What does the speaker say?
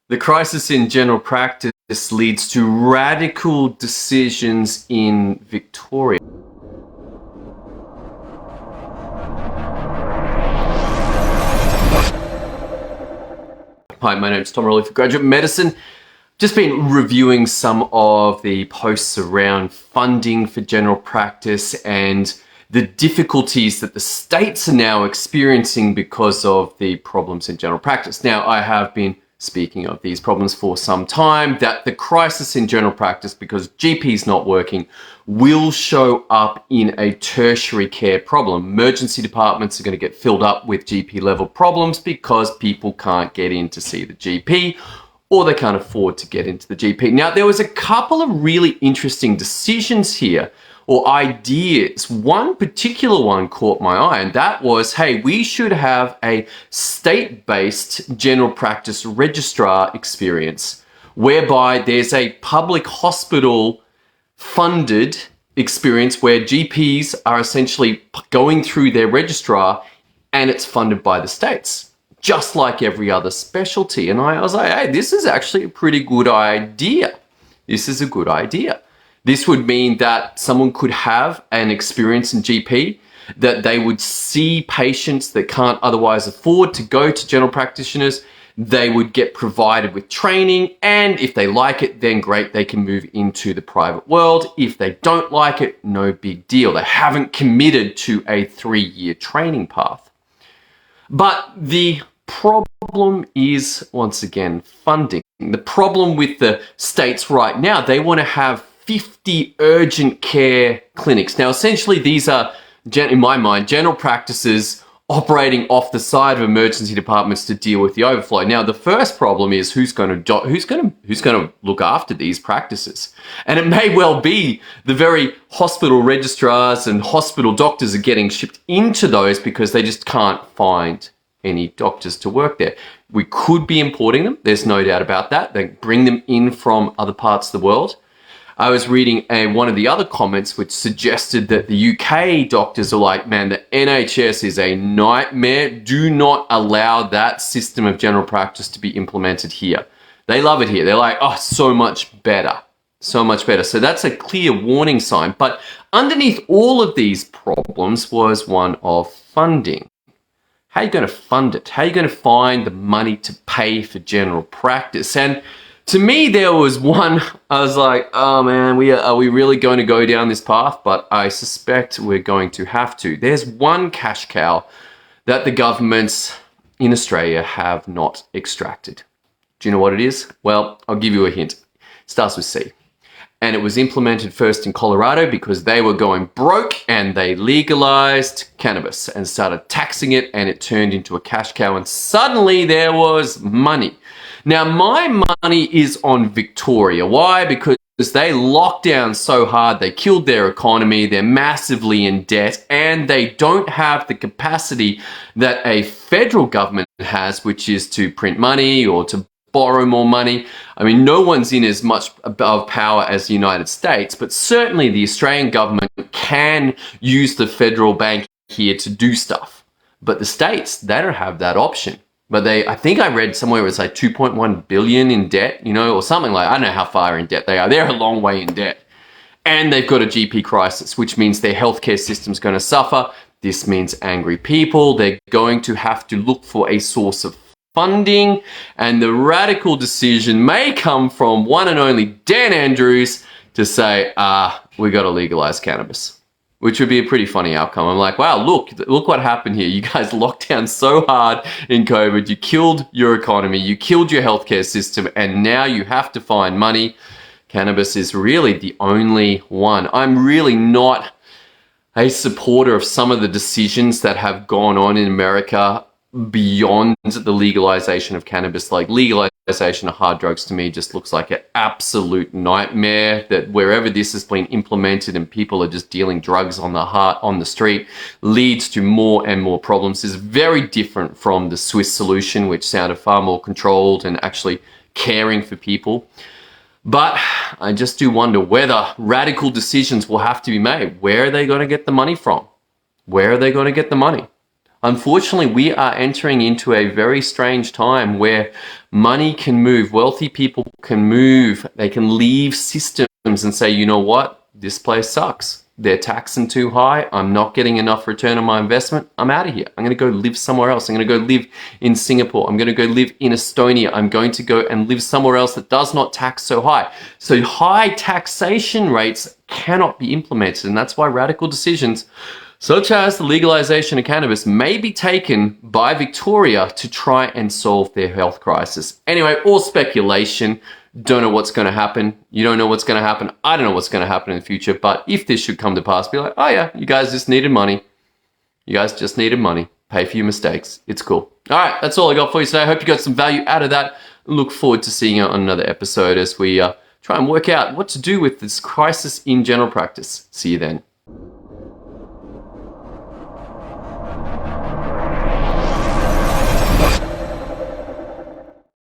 The crisis in general practice leads to radical decisions in Victoria. Hi, my name is Tom Rolley for Graduate Medicine. Just been reviewing some of the posts around funding for general practice and the difficulties that the states are now experiencing because of the problems in general practice. Now, I have been speaking of these problems for some time, that the crisis in general practice, because GP's not working, will show up in a tertiary care problem. Emergency departments are going to get filled up with GP level problems because people can't get in to see the GP, or they can't afford to get into the GP. Now, there was a couple of really interesting decisions here, or ideas. One particular one caught my eye, and that was, hey, we should have a state-based general practice registrar experience, whereby there's a public hospital funded experience where GPs are essentially going through their registrar, and it's funded by the states, just like every other specialty. And I was like, hey, this is actually a pretty good idea. This is a good idea. This would mean that someone could have an experience in GP, that they would see patients that can't otherwise afford to go to general practitioners. They would get provided with training, and if they like it, then great, they can move into the private world. If they don't like it, no big deal. They haven't committed to a 3-year training path. But the problem is, once again, funding. The problem with the states right now, they want to have 50 urgent care clinics. Now, essentially, these are, in my mind, general practices operating off the side of emergency departments to deal with the overflow. Now, the first problem is who's going to look after these practices, and it may well be the very hospital registrars and hospital doctors are getting shipped into those because they just can't find any doctors to work there. We could be importing them. There's no doubt about that. They bring them in from other parts of the world. I was reading one of the other comments which suggested that the UK doctors are like, man, the NHS is a nightmare. Do not allow that system of general practice to be implemented here. They love it here. They're like, oh, so much better. So much better. So that's a clear warning sign. But underneath all of these problems was one of funding. How are you going to fund it? How are you going to find the money to pay for general practice? And to me, there was one, I was like, oh man, are we really going to go down this path? But I suspect we're going to have to. There's one cash cow that the governments in Australia have not extracted. Do you know what it is? Well, I'll give you a hint. It starts with C. And it was implemented first in Colorado because they were going broke and they legalized cannabis and started taxing it, and it turned into a cash cow, and suddenly there was money. Now, my money is on Victoria. Why? Because they locked down so hard, they killed their economy, they're massively in debt, and they don't have the capacity that a federal government has, which is to print money or to borrow more money. I mean, no one's in as much above power as the United States, but certainly the Australian government can use the federal bank here to do stuff. But the states, they don't have that option. But I think I read somewhere it was like 2.1 billion in debt, or something like, I don't know how far in debt they are. They're a long way in debt. And they've got a GP crisis, which means their healthcare system's going to suffer. This means angry people. They're going to have to look for a source of funding, and the radical decision may come from one and only Dan Andrews to say, we got to legalize cannabis, which would be a pretty funny outcome. I'm like, wow, look what happened here. You guys locked down so hard in COVID, you killed your economy, you killed your healthcare system, and now you have to find money. Cannabis is really the only one. I'm really not a supporter of some of the decisions that have gone on in America beyond the legalization of cannabis. Like, legalization of hard drugs to me just looks like an absolute nightmare, that wherever this has been implemented and people are just dealing drugs on the street leads to more and more problems. Is very different from the Swiss solution, which sounded far more controlled and actually caring for people. But I just do wonder whether radical decisions will have to be made. Where are they going to get the money from? Where are they going to get the money? Unfortunately, we are entering into a very strange time where money can move, wealthy people can move, they can leave systems and say, you know what, this place sucks. They're taxing too high. I'm not getting enough return on my investment. I'm out of here. I'm going to go live somewhere else. I'm going to go live in Singapore. I'm going to go live in Estonia. I'm going to go and live somewhere else that does not tax so high. So high taxation rates cannot be implemented. And that's why radical decisions such as the legalization of cannabis may be taken by Victoria to try and solve their health crisis. Anyway, all speculation. Don't know what's going to happen. You don't know what's going to happen. I don't know what's going to happen in the future. But if this should come to pass, be like, oh yeah, you guys just needed money. You guys just needed money. Pay for your mistakes. It's cool. All right, that's all I got for you today. I hope you got some value out of that. Look forward to seeing you on another episode as we try and work out what to do with this crisis in general practice. See you then.